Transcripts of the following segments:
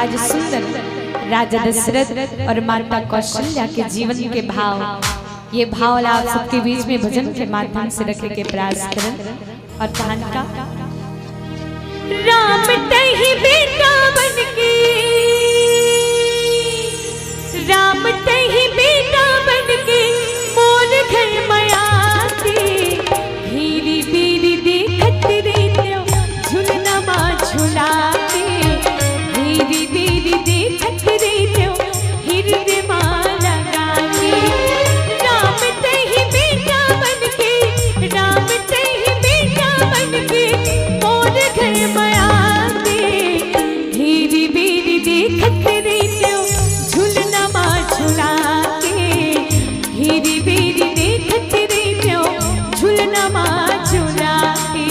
आज सुंदर राजा दशरथ और माता कौशल्या के जीवन के भाव, ये भाव आप सबके बीच में भजन के माध्यम से रखे के प्रयास करें। और कहानी का राम तही बेटा बनके, राम तही बेटा बनके मोर घर मयाते, हीरी बीरी देखत रहते झुलना माँ झुलाते, हीरी बीरी देखत रहते हिरदे माँ लगाते। राम तही बेटा बनके, राम तही बेटा बनके मोर घर मयाते, हीरी बीरी देखत रहते झुलना माँ झुलाते, हीरी बीरी देखत रहते झुलना माँ झुलाते।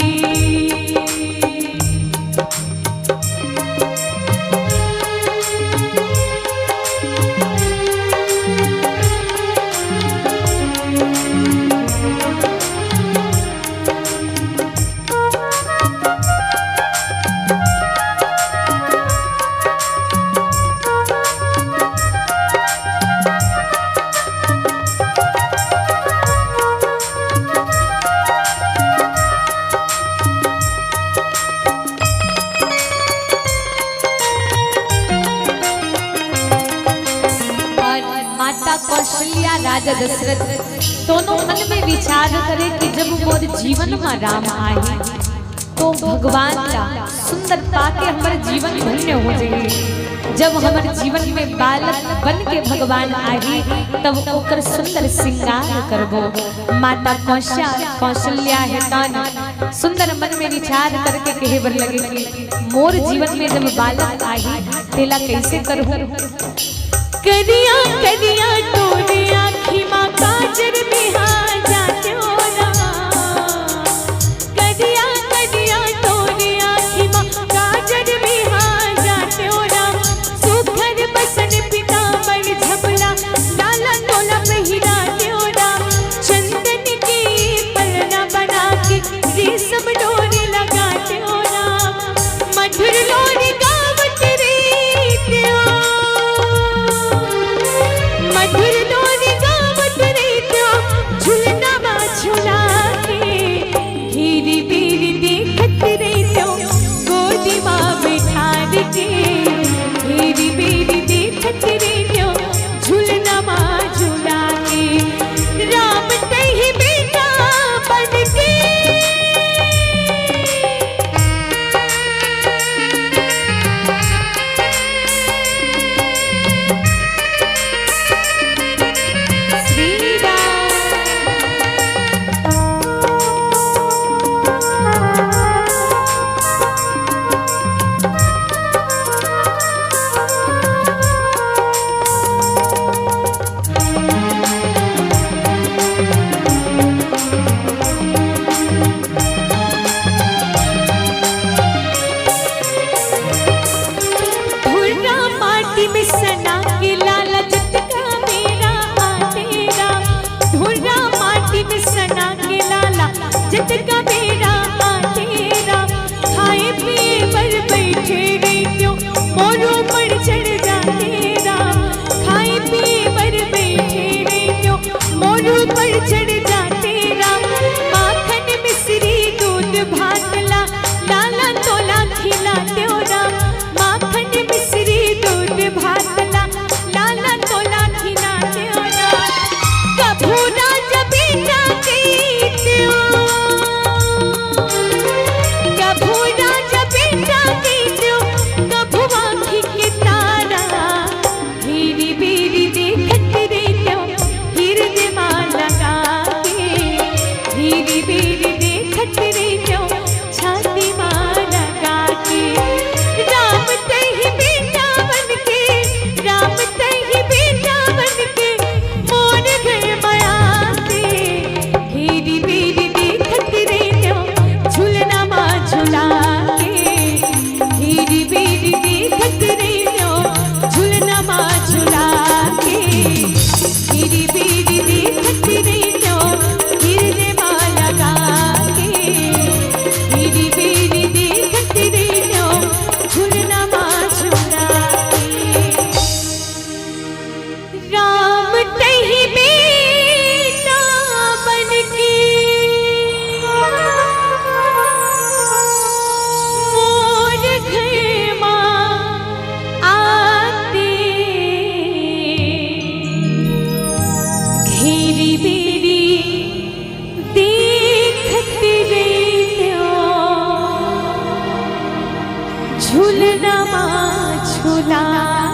कौशल्या राजा दशरथ दोनों मन में विचार करे कि जब मोर जीवन में राम आए तो भगवान का सुंदर पाके हमारे जीवन धन्य हो जाए। जब हमारे जीवन में बालक बन के भगवान आए तब ओकर सुंदर श्रृंगार करबो। माता कौशल्या है तान सुंदर मन में विचार करके कहे बर लगे कि मोर जीवन में जब बालक आए तेला कैसे करहूं। करिया करिया तोरे आँखी माँ काजर बिहा जाते हो ना, करिया करिया तोरे आँखी माँ काजर बिहा जाते हो ना, सुखर बसन पीतांबर झबला लाला तोला पहिराते हो ना, चंदन की पलना बना के रेशम डोरी लगाते हो ना, मधुर लोरी गावत रहते हो, मधुर लोरी गावत रहते हो झुलना माँ झुलाते, हीरी बीरी देखत रहते हो गोदी माँ बिठा के, हीरी बीरी देखत रहते हो झुलना माँ झुलाते। राम तही बेटा बनके, जितका मेरा तेरा खाए पिए पर बैठे रहते मोरों पर चढ़ जातेरा, खाए पिए पर बैठे रहते मोरों पर चढ़ जातेरा, माखन मिश्री दूध भात ला लाला तोला खिलाते हो ना, माखन मिश्री दूध भात ला लाला तोला खिलाते हो ना, कभू राजा बेटा कहते हो, हिरदे माँ लगा झूला